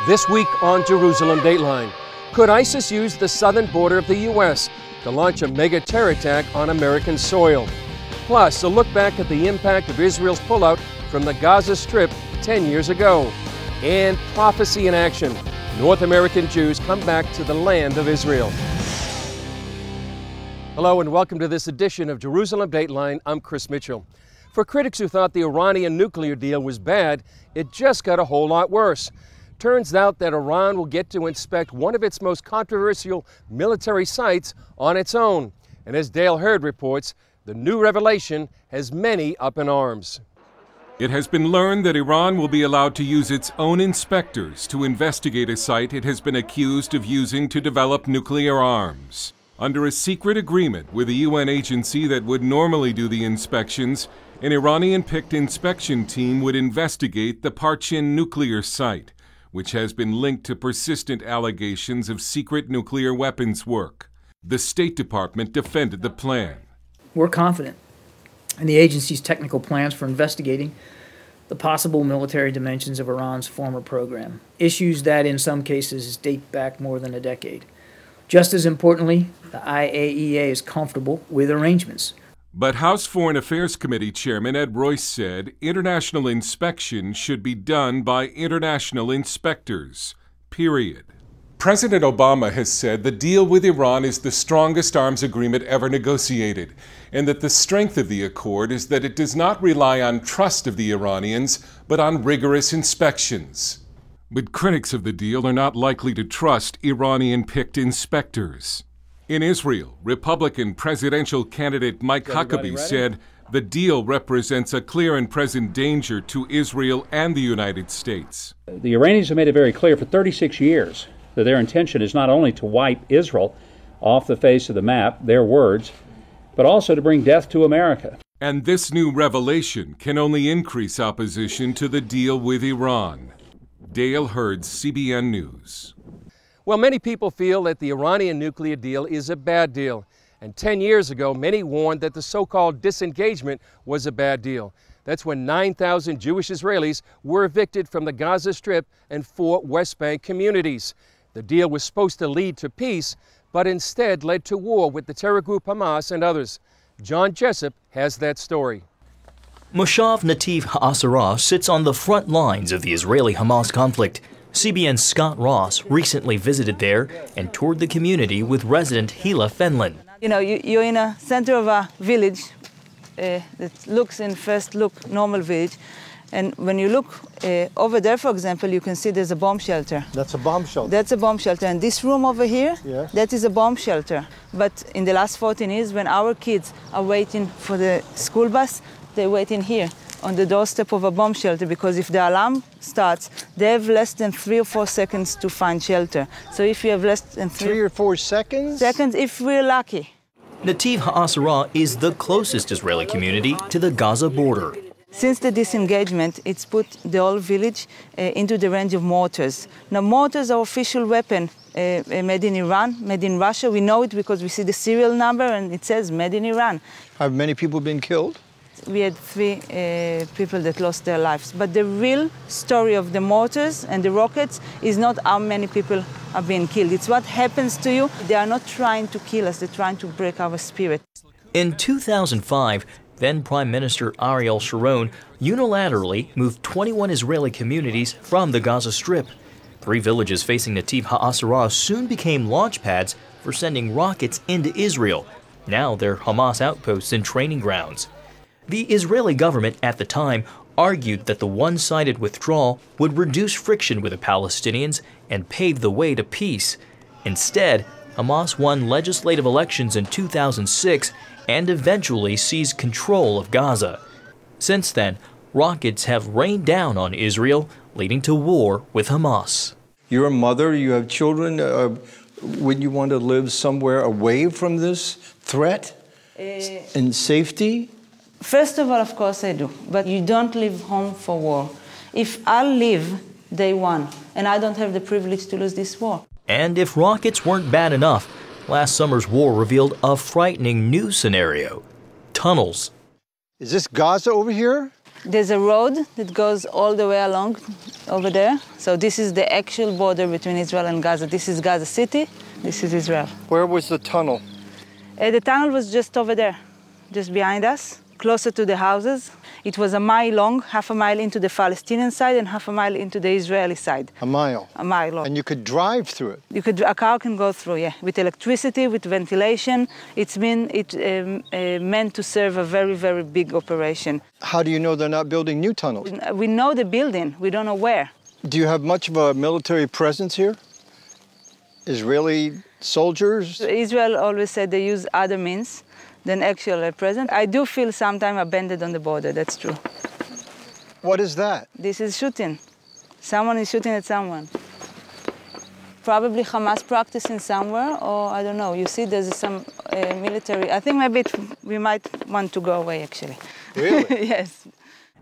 This week on Jerusalem Dateline, could ISIS use the southern border of the U.S. to launch a mega terror attack on American soil? Plus, a look back at the impact of Israel's pullout from the Gaza Strip 10 years ago. And prophecy in action. North American Jews come back to the land of Israel. Hello and welcome to this edition of Jerusalem Dateline. I'm Chris Mitchell. For critics who thought the Iranian nuclear deal was bad, it just got a whole lot worse. Turns out that Iran will get to inspect one of its most controversial military sites on its own. And as Dale Hurd reports, the new revelation has many up in arms. It has been learned that Iran will be allowed to use its own inspectors to investigate a site it has been accused of using to develop nuclear arms. Under a secret agreement with a UN agency that would normally do the inspections, an Iranian-picked inspection team would investigate the Parchin nuclear site, which has been linked to persistent allegations of secret nuclear weapons work. The State Department defended the plan. We're confident in the agency's technical plans for investigating the possible military dimensions of Iran's former program, issues that in some cases date back more than a decade. Just as importantly, the IAEA is comfortable with arrangements. But House Foreign Affairs Committee Chairman Ed Royce said international inspection should be done by international inspectors, period. President Obama has said the deal with Iran is the strongest arms agreement ever negotiated, and that the strength of the accord is that it does not rely on trust of the Iranians, but on rigorous inspections. But critics of the deal are not likely to trust Iranian-picked inspectors. In Israel, Republican presidential candidate Mike Huckabee said the deal represents a clear and present danger to Israel and the United States. The Iranians have made it very clear for 36 years that their intention is not only to wipe Israel off the face of the map, their words, but also to bring death to America. And this new revelation can only increase opposition to the deal with Iran. Dale Hurd, CBN News. Well, many people feel that the Iranian nuclear deal is a bad deal. And 10 years ago, many warned that the so-called disengagement was a bad deal. That's when 9,000 Jewish Israelis were evicted from the Gaza Strip and 4 West Bank communities. The deal was supposed to lead to peace, but instead led to war with the terror group Hamas and others. John Jessup has that story. Moshav Nativ HaAsara sits on the front lines of the Israeli-Hamas conflict. CBN's Scott Ross recently visited there and toured the community with resident Hila Fenlon. You know, you're in a center of a village that looks, in first look, normal village. And when you look over there, for example, you can see there's a bomb shelter. That's a bomb shelter? That's a bomb shelter. And this room over here, yes, that is a bomb shelter. But in the last 14 years, when our kids are waiting for the school bus, they're waiting here on the doorstep of a bomb shelter, because if the alarm starts, they have less than 3 or 4 seconds to find shelter. So if you have less than 3 or 4 seconds? Seconds, if we're lucky. Nativ HaAsara is the closest Israeli community to the Gaza border. Since the disengagement, it's put the whole village into the range of mortars. Now, mortars are official weapon made in Iran, made in Russia. We know it because we see the serial number and it says made in Iran. Have many people been killed? We had 3 people that lost their lives. But the real story of the mortars and the rockets is not how many people are being killed. It's what happens to you. They are not trying to kill us. They're trying to break our spirit. In 2005, then Prime Minister Ariel Sharon unilaterally moved 21 Israeli communities from the Gaza Strip. 3 villages facing Nativ HaAsara soon became launch pads for sending rockets into Israel. Now they're Hamas outposts and training grounds. The Israeli government at the time argued that the one-sided withdrawal would reduce friction with the Palestinians and pave the way to peace. Instead, Hamas won legislative elections in 2006 and eventually seized control of Gaza. Since then, rockets have rained down on Israel, leading to war with Hamas. You're a mother, you have children. Would you want to live somewhere away from this threat in safety? First of all, of course I do, but you don't leave home for war. If I leave day one, and I don't have the privilege to lose this war. And if rockets weren't bad enough, last summer's war revealed a frightening new scenario: tunnels. Is this Gaza over here? There's a road that goes all the way along over there. So this is the actual border between Israel and Gaza. This is Gaza City, this is Israel. Where was the tunnel? The tunnel was just over there, just behind us, closer to the houses. It was a mile long, half a mile into the Palestinian side and half a mile into the Israeli side. A mile? A mile long. And you could drive through it? A car can go through, yeah, with electricity, with ventilation. It's meant to serve a very, very big operation. How do you know they're not building new tunnels? We know the building, we don't know where. Do you have much of a military presence here? Israeli soldiers? Israel always said they use other means than actual presence. I do feel sometimes abandoned on the border, that's true. What is that? This is shooting. Someone is shooting at someone. Probably Hamas practicing somewhere, or I don't know. You see there's some military, I think maybe we might want to go away actually. Really? Yes.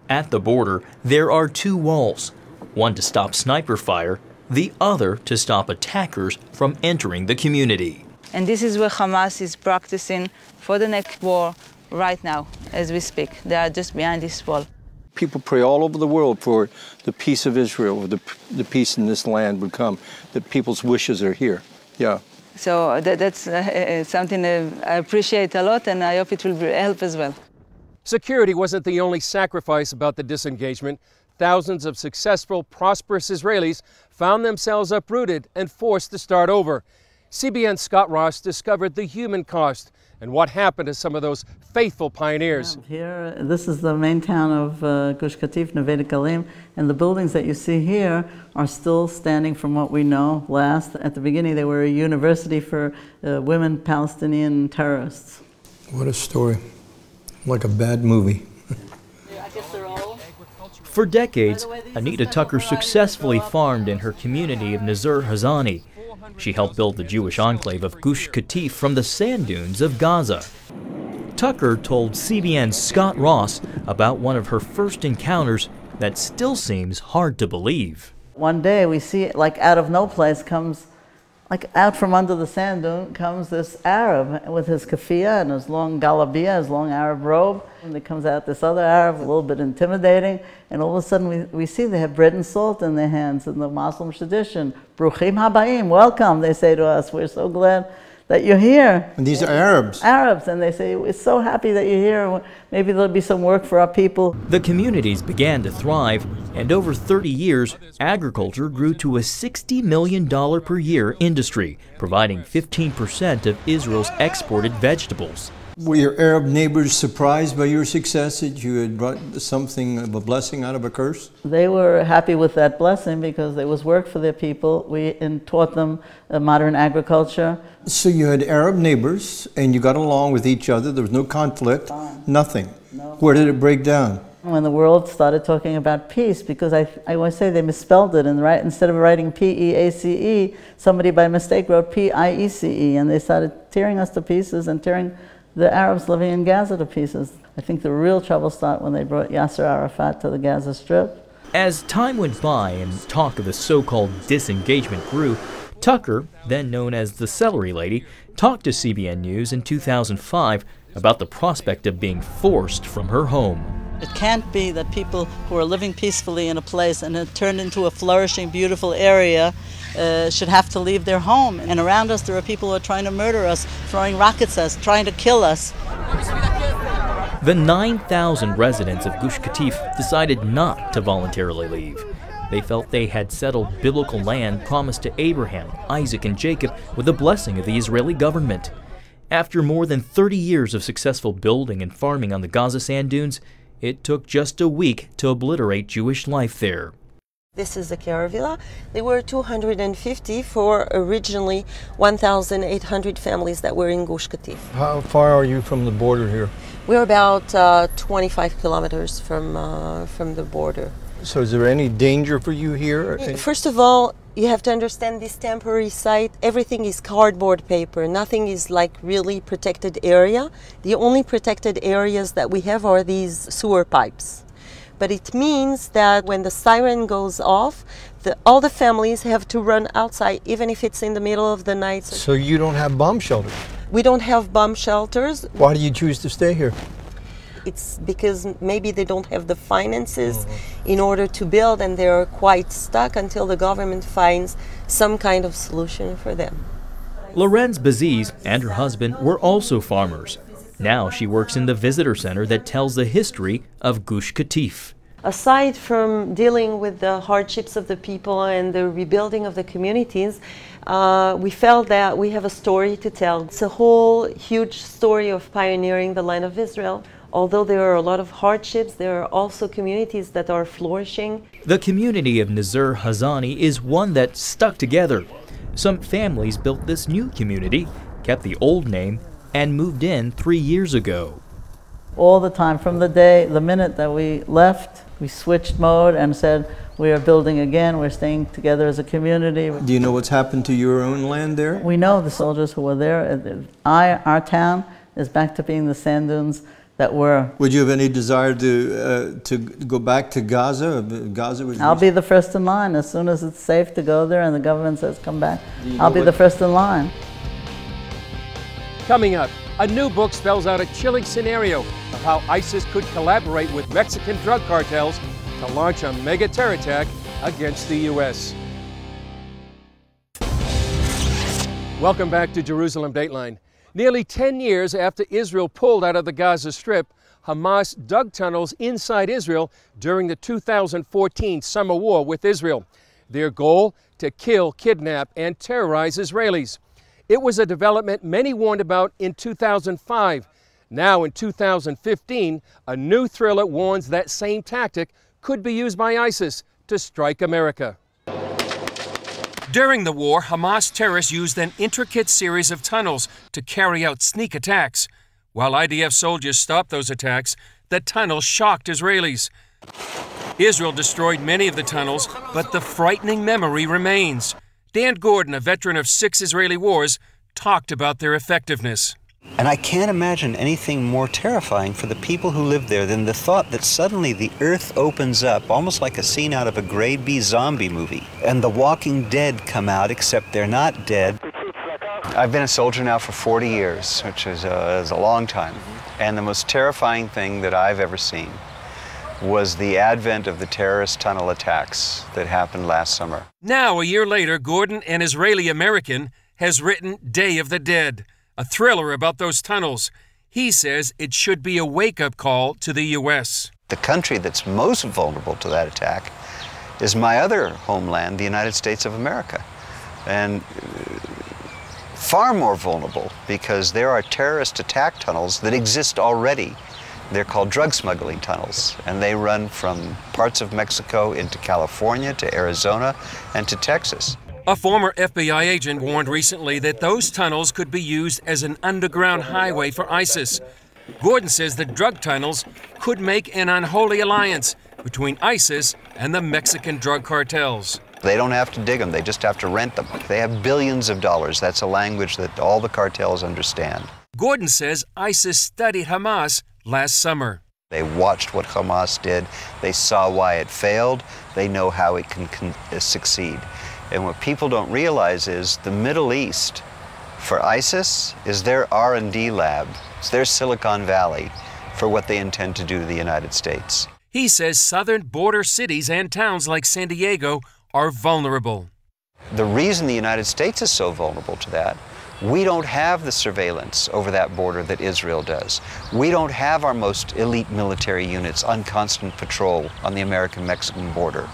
At the border, there are two walls, one to stop sniper fire, the other to stop attackers from entering the community. And this is where Hamas is practicing for the next war right now, as we speak. They are just behind this wall. People pray all over the world for the peace of Israel, or the peace in this land would come, that people's wishes are here. Yeah. So that's something I appreciate a lot, and I hope it will help as well. Security wasn't the only sacrifice about the disengagement. Thousands of successful, prosperous Israelis found themselves uprooted and forced to start over. CBN's Scott Ross discovered the human cost and what happened to some of those faithful pioneers. Here, this is the main town of Gush Katif, Neve Dekalim, and the buildings that you see here are still standing from what we know last. At the beginning, they were a university for women Palestinian terrorists. What a story. Like a bad movie. For decades, Anita Tucker successfully farmed in her community of Nazir Hazani. She helped build the Jewish enclave of Gush Katif from the sand dunes of Gaza. Tucker told CBN's Scott Ross about one of her first encounters that still seems hard to believe. One day we see, like out of no place comes, like out from under the sand dune comes this Arab with his kafia and his long galabia, his long Arab robe. And there comes out this other Arab, a little bit intimidating, and all of a sudden we see they have bread and salt in their hands in the Muslim tradition. Bruchim habayim, welcome, they say to us. We're so glad that you're here. And these are Arabs. Arabs, and they say, we're so happy that you're here. Maybe there'll be some work for our people. The communities began to thrive, and over 30 years, agriculture grew to a $60 million per year industry, providing 15% of Israel's exported vegetables. Were your Arab neighbors surprised by your success, that you had brought something of a blessing out of a curse? They were happy with that blessing because there was work for their people. We taught them modern agriculture. So you had Arab neighbors and you got along with each other. There was no conflict, nothing. No. Where did it break down? When the world started talking about peace, because I always say they misspelled it, and instead of writing P-E-A-C-E, somebody by mistake wrote P-I-E-C-E, and they started tearing us to pieces and tearing the Arabs living in Gaza to pieces. I think the real trouble started when they brought Yasser Arafat to the Gaza Strip. As time went by and talk of the so-called disengagement grew, Tucker, then known as the Celery Lady, talked to CBN News in 2005 about the prospect of being forced from her home. It can't be that people who are living peacefully in a place and it turned into a flourishing, beautiful area should have to leave their home. And around us there are people who are trying to murder us, throwing rockets at us, trying to kill us. The 9,000 residents of Gush Katif decided not to voluntarily leave. They felt they had settled biblical land promised to Abraham, Isaac, and Jacob with the blessing of the Israeli government. After more than 30 years of successful building and farming on the Gaza sand dunes, it took just a week to obliterate Jewish life there. This is the caravilla. There were 250 for originally 1,800 families that were in Gush Katif. How far are you from the border here? We're about 25 kilometers from the border. So is there any danger for you here? First of all, you have to understand this temporary site, everything is cardboard paper. Nothing is like really protected area. The only protected areas that we have are these sewer pipes. But it means that when the siren goes off, all the families have to run outside, even if it's in the middle of the night. So you don't have bomb shelters? We don't have bomb shelters. Why do you choose to stay here? it's because maybe they don't have the finances in order to build, and they're quite stuck until the government finds some kind of solution for them. Lorenz Baziz and her husband were also farmers. Now she works in the visitor center that tells the history of Gush Katif. Aside from dealing with the hardships of the people and the rebuilding of the communities, we felt that we have a story to tell. It's a whole huge story of pioneering the land of Israel. Although there are a lot of hardships, there are also communities that are flourishing. The community of Nizar Hazani is one that stuck together. Some families built this new community, kept the old name, and moved in 3 years ago. All the time, from the minute that we left, we switched mode and said, we are building again, we're staying together as a community. Do you know what's happened to your own land there? We know the soldiers who were there. Our town is back to being the sand dunes that were. Would you have any desire to go back to Gaza? I'll be the first in line. As soon as it's safe to go there and the government says come back, I'll be the first in line. Coming up, a new book spells out a chilling scenario of how ISIS could collaborate with Mexican drug cartels to launch a mega terror attack against the U.S. Welcome back to Jerusalem Dateline. Nearly 10 years after Israel pulled out of the Gaza Strip, Hamas dug tunnels inside Israel during the 2014 summer war with Israel. Their goal? To kill, kidnap, and terrorize Israelis. It was a development many warned about in 2005. Now in 2015, a new thriller warns that same tactic could be used by ISIS to strike America. During the war, Hamas terrorists used an intricate series of tunnels to carry out sneak attacks. While IDF soldiers stopped those attacks, the tunnels shocked Israelis. Israel destroyed many of the tunnels, but the frightening memory remains. Dan Gordon, a veteran of 6 Israeli wars, talked about their effectiveness. And I can't imagine anything more terrifying for the people who live there than the thought that suddenly the earth opens up, almost like a scene out of a grade B zombie movie, and the walking dead come out, except they're not dead. I've been a soldier now for 40 years, which is a long time. And the most terrifying thing that I've ever seen was the advent of the terrorist tunnel attacks that happened last summer. Now, a year later, Gordon, an Israeli-American, has written Day of the Dead, a thriller about those tunnels. He says it should be a wake-up call to the U.S. The country that's most vulnerable to that attack is my other homeland, the United States of America. And far more vulnerable because there are terrorist attack tunnels that exist already. They're called drug smuggling tunnels, and they run from parts of Mexico into California to Arizona and to Texas. A former FBI agent warned recently that those tunnels could be used as an underground highway for ISIS. Gordon says the drug tunnels could make an unholy alliance between ISIS and the Mexican drug cartels. They don't have to dig them, they just have to rent them. They have billions of dollars. That's a language that all the cartels understand. Gordon says ISIS studied Hamas last summer. They watched what Hamas did. They saw why it failed. They know how it can succeed. And what people don't realize is the Middle East, for ISIS, is their R&D lab. It's their Silicon Valley for what they intend to do to the United States. He says southern border cities and towns like San Diego are vulnerable. The reason the United States is so vulnerable to that, we don't have the surveillance over that border that Israel does. We don't have our most elite military units on constant patrol on the American-Mexican border.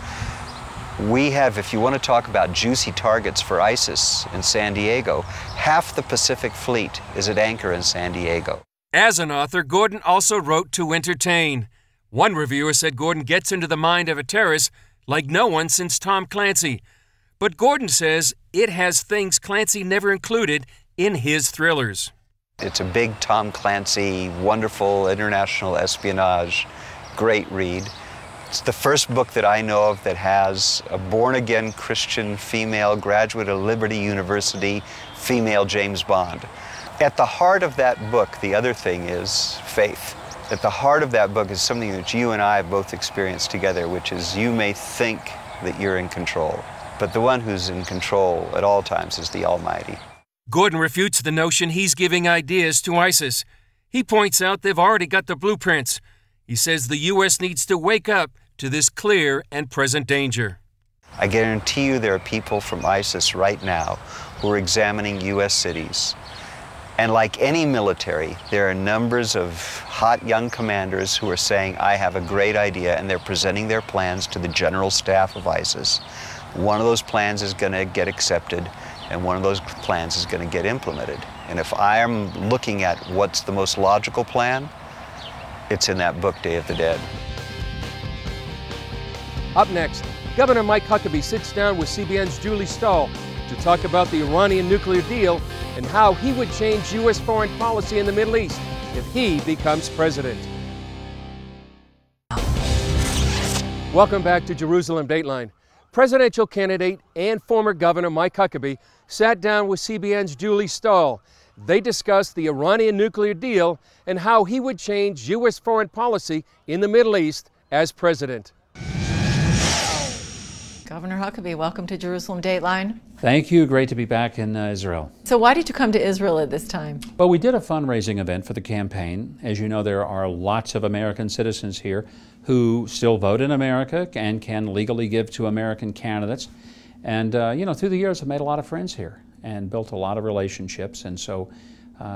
We have, if you want to talk about juicy targets for ISIS in San Diego, half the Pacific Fleet is at anchor in San Diego. As an author, Gordon also wrote to entertain. One reviewer said Gordon gets into the mind of a terrorist like no one since Tom Clancy. But Gordon says it has things Clancy never included in his thrillers. It's a big Tom Clancy, wonderful international espionage, great read. It's the first book that I know of that has a born-again Christian female graduate of Liberty University, female James Bond. At the heart of that book, the other thing is faith. At the heart of that book is something that you and I have both experienced together, which is you may think that you're in control, but the one who's in control at all times is the Almighty. Gordon refutes the notion he's giving ideas to ISIS. He points out they've already got the blueprints. He says the U.S. needs to wake up to this clear and present danger. I guarantee you there are people from ISIS right now who are examining U.S. cities. And like any military, there are numbers of hot young commanders who are saying, I have a great idea, and they're presenting their plans to the general staff of ISIS. One of those plans is going to get accepted, and one of those plans is going to get implemented. And if I'm looking at what's the most logical plan, it's in that book, Day of the Dead. Up next, Governor Mike Huckabee sits down with CBN's Julie Stahl to talk about the Iranian nuclear deal and how he would change U.S. foreign policy in the Middle East if he becomes president. Welcome back to Jerusalem Dateline. Presidential candidate and former Governor Mike Huckabee sat down with CBN's Julie Stahl. They discussed the Iranian nuclear deal and how he would change U.S. foreign policy in the Middle East as president. Governor Huckabee, welcome to Jerusalem Dateline. Thank you. Great to be back in Israel. So why did you come to Israel at this time? Well, we did a fundraising event for the campaign. As you know, there are lots of American citizens here who still vote in America and can legally give to American candidates. And, you know, through the years, I've made a lot of friends here and built a lot of relationships. And so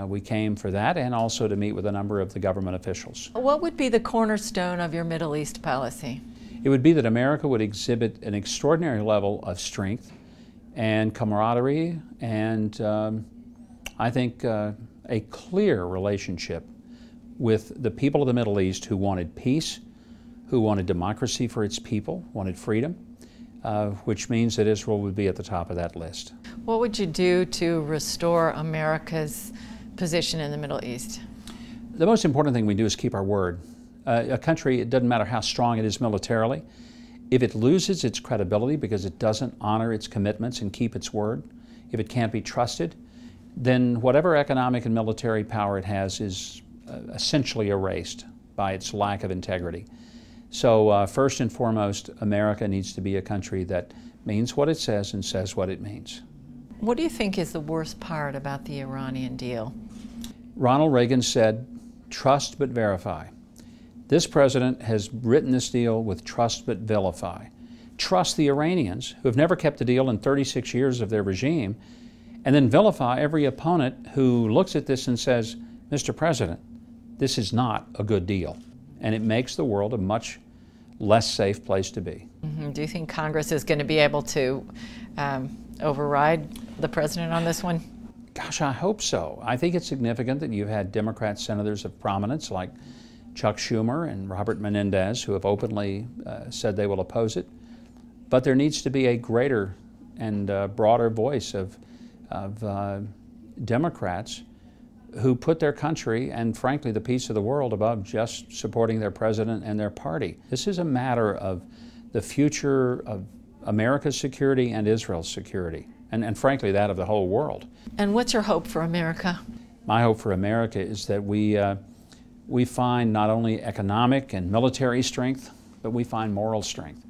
we came for that and also to meet with a number of the government officials. What would be the cornerstone of your Middle East policy? It would be that America would exhibit an extraordinary level of strength and camaraderie and I think a clear relationship with the people of the Middle East who wanted peace, who wanted democracy for its people, wanted freedom, which means that Israel would be at the top of that list. What would you do to restore America's position in the Middle East? The most important thing we do is keep our word. A country, it doesn't matter how strong it is militarily, if it loses its credibility because it doesn't honor its commitments and keep its word, if it can't be trusted, then whatever economic and military power it has is essentially erased by its lack of integrity. So first and foremost, America needs to be a country that means what it says and says what it means. What do you think is the worst part about the Iranian deal? Ronald Reagan said, trust but verify. This president has written this deal with trust but vilify. Trust the Iranians, who have never kept a deal in 36 years of their regime, and then vilify every opponent who looks at this and says, Mr. President, this is not a good deal. And it makes the world a much less safe place to be. Mm-hmm. Do you think Congress is going to be able to override the president on this one? Gosh, I hope so. I think it's significant that you've had Democrat senators of prominence like Chuck Schumer and Robert Menendez who have openly said they will oppose it. But there needs to be a greater and broader voice of Democrats who put their country and, frankly, the peace of the world above just supporting their president and their party. This is a matter of the future of America's security and Israel's security, and frankly, that of the whole world. And what's your hope for America? My hope for America is that we find not only economic and military strength, but we find moral strength.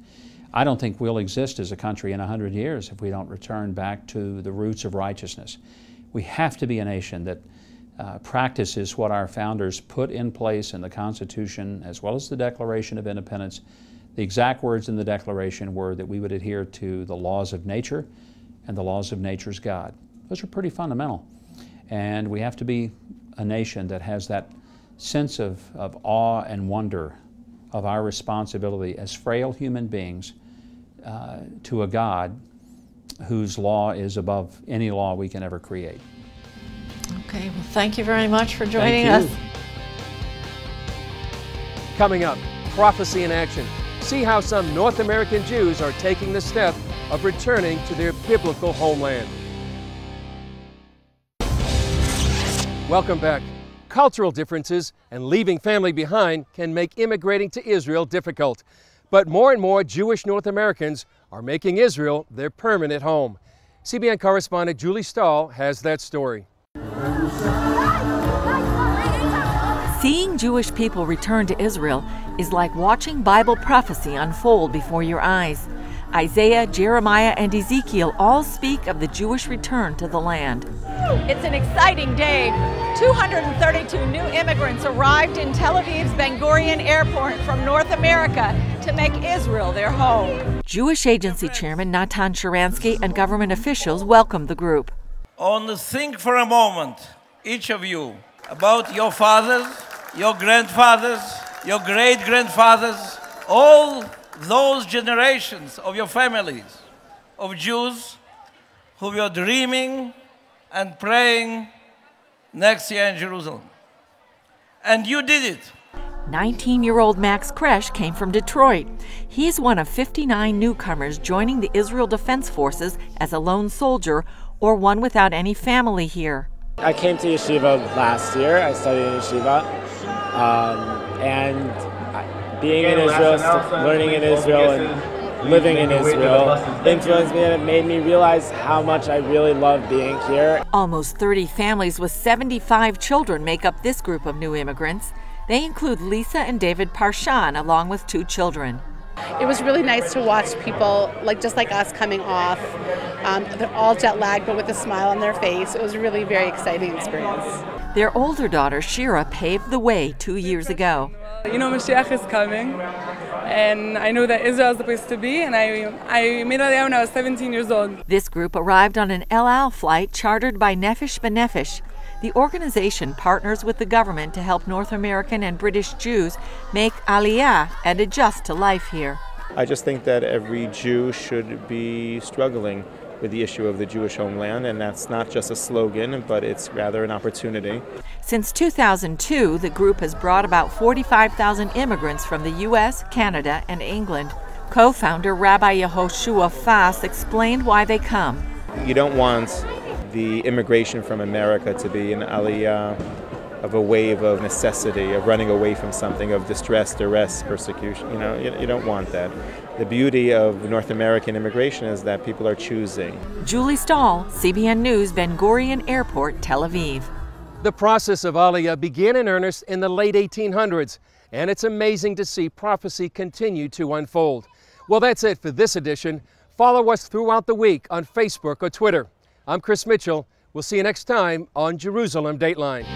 I don't think we'll exist as a country in 100 years if we don't return back to the roots of righteousness. We have to be a nation that practices what our founders put in place in the Constitution as well as the Declaration of Independence. The exact words in the Declaration were that we would adhere to the laws of nature and the laws of nature's God. Those are pretty fundamental. And we have to be a nation that has that sense of awe and wonder of our responsibility as frail human beings to a God whose law is above any law we can ever create. Okay, well, thank you very much for joining us. Coming up, prophecy in action. See how some North American Jews are taking the step of returning to their biblical homeland. Welcome back. Cultural differences and leaving family behind can make immigrating to Israel difficult. But more and more Jewish North Americans are making Israel their permanent home. CBN correspondent Julie Stahl has that story. Seeing Jewish people return to Israel is like watching Bible prophecy unfold before your eyes. Isaiah, Jeremiah, and Ezekiel all speak of the Jewish return to the land. It's an exciting day. 232 new immigrants arrived in Tel Aviv's Ben Gurion Airport from North America to make Israel their home. Jewish Agency Chairman Natan Sharansky and government officials welcomed the group. Only think for a moment, each of you, about your fathers, your grandfathers, your great-grandfathers, all those generations of your families, of Jews who were dreaming and praying next year in Jerusalem. And you did it. 19-year-old Max Kresh came from Detroit. He's one of 59 newcomers joining the Israel Defense Forces as a lone soldier or one without any family here. I came to yeshiva last year. I studied in yeshiva. And being in Israel, learning in Israel, and living in Israel influenced me, and it made me realize how much I really love being here. Almost 30 families with 75 children make up this group of new immigrants. They include Lisa and David Parshan, along with 2 children. It was really nice to watch people just like us coming off. They're all jet lagged, but with a smile on their face. It was a really very exciting experience. Their older daughter, Shira, paved the way 2 years ago. You know, Mashiach is coming, and I knew that Israel is the place to be, and I made Aliyah when I was 17 years old. This group arrived on an El Al flight chartered by Nefesh B'Nefesh. The organization partners with the government to help North American and British Jews make Aliyah and adjust to life here. I just think that every Jew should be struggling with the issue of the Jewish homeland, and that's not just a slogan, but it's rather an opportunity. Since 2002, the group has brought about 45,000 immigrants from the U.S., Canada, and England. Co-founder Rabbi Yehoshua Fass explained why they come. You don't want the immigration from America to be an aliyah of a wave of necessity, of running away from something, of distress, duress, persecution. You know, you don't want that. The beauty of North American immigration is that people are choosing. Julie Stahl, CBN News, Ben Gurion Airport, Tel Aviv. The process of Aliyah began in earnest in the late 1800s, and it's amazing to see prophecy continue to unfold. Well, that's it for this edition. Follow us throughout the week on Facebook or Twitter. I'm Chris Mitchell. We'll see you next time on Jerusalem Dateline.